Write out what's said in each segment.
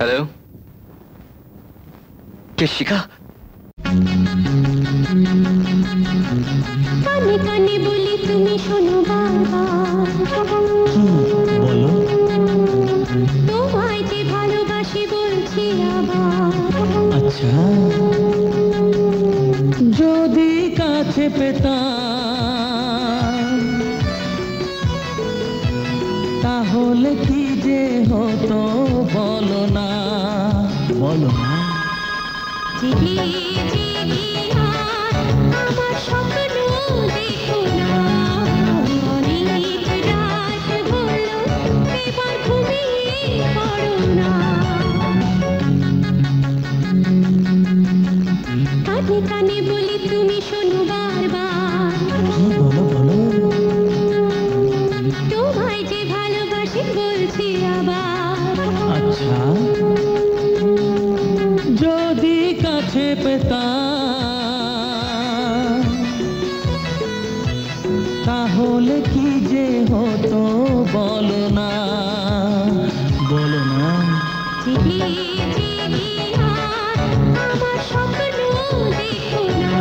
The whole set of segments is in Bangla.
হ্যালো, কে শিখা? কানে কানে বলি তুমি শোনো বারবার, বলো। তোমায় যে ভালোবাসি বলছি আবার। আচ্ছা, যদি কাছে পেতাম তাহলে কি যে হতো বলো না, বলো না। জেগে জেগে আর আমার স্বপ্ন দেখো না, অনেক রাত হলো এবার ঘুমিয়ে পড়ো না। কানে কানে বলি তুমি শোনো বারবার, কি বলো বলো। তোমায় যে ভালোবাসি বলছি আবার। আচ্ছা, যদি কাছে পেতাম তাহলে কি যে হতো বলো না, বলো না। জেগে জেগে আর আমার স্বপ্ন দেখো না,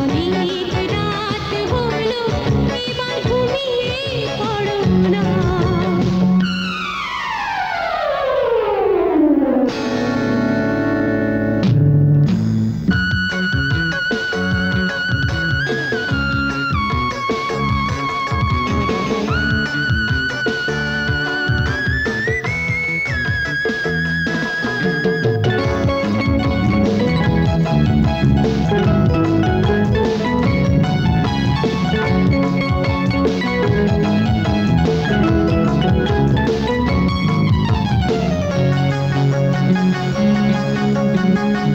অনেক রাত হলো এবার ঘুমিয়ে পড়ো না।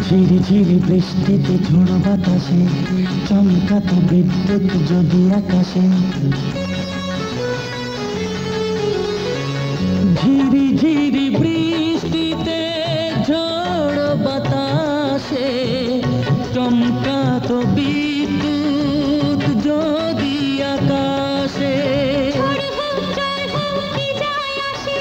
ঝিরি ঝিরি বৃষ্টিতে ঝোড়ো বাতাসে চমকাতো বিদ্যুৎ যদি আকাশে, ঝিরি ঝিরি বৃষ্টিতে ঝোড়ো বাতাসে চমকাতো বিদ্যুৎ যদি আকাশে। ঝড় হোক জল হোক কি যায় আসে,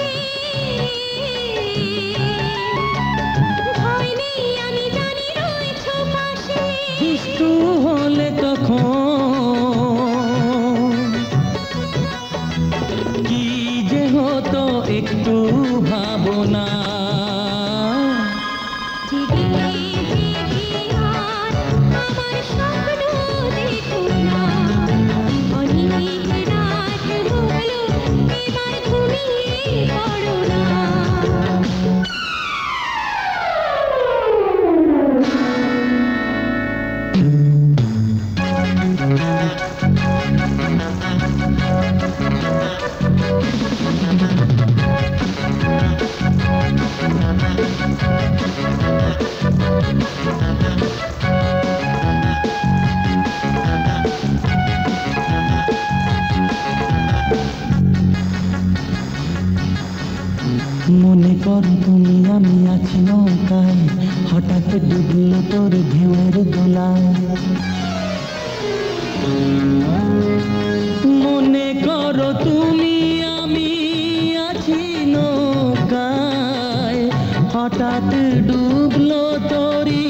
ভয় নেই আমি জানি রয়েছো পাশে। দুষ্টু হলে তখন কি যে হতো একটু ভাবনা। জেগে জেগে আর আমার স্বপ্ন দেখো না, অনেক রাত হলো এবার ঘুমিয়ে পড়ো না। মনে করো তুমি আমি আছি নৌকায়, হঠাৎ ডুবলো তোর ঢেউয়ের দোলায়। মনে করো তুমি আমি আছি নৌকায়, হঠাৎ ডুবলো তোরি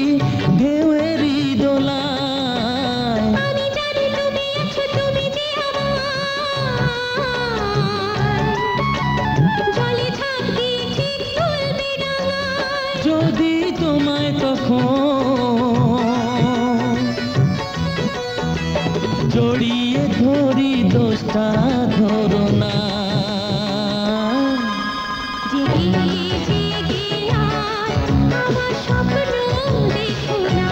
ঢেউয়েরই দোলায়। আমি জানি তুমি আছো, তুমি যে আমার, জলে ঝাঁপ দিয়ে ঠিক তুলবে ডাঙায়। যদি তোমায় তখন জড়িয়ে ধরি দোষটা ধরো না। জেগে জেগে আর আমার স্বপ্ন দেখো না,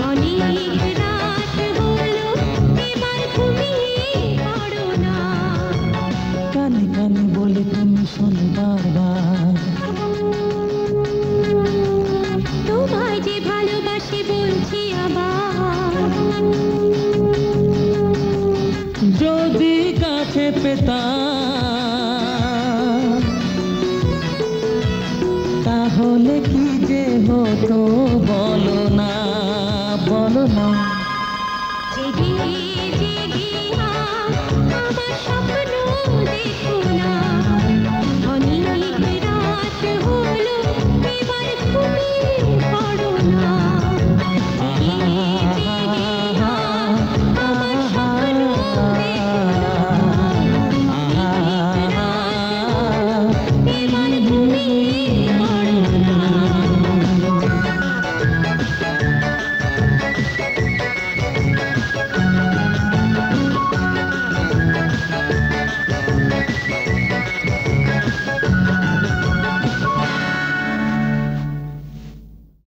অনেক রাত হলো এবার ঘুমিয়ে পড়ো না। কানে কানে বলে তুমি শোনো বারবার, তোমায় যে ভালোবাসি বলছি আবার। যদি কাছে পেতাম তাহলে কি যে হতো বলো না, বলো না। জেগে জেগে আর আমার স্বপ্ন দেখো না, অনেক রাত হলো রে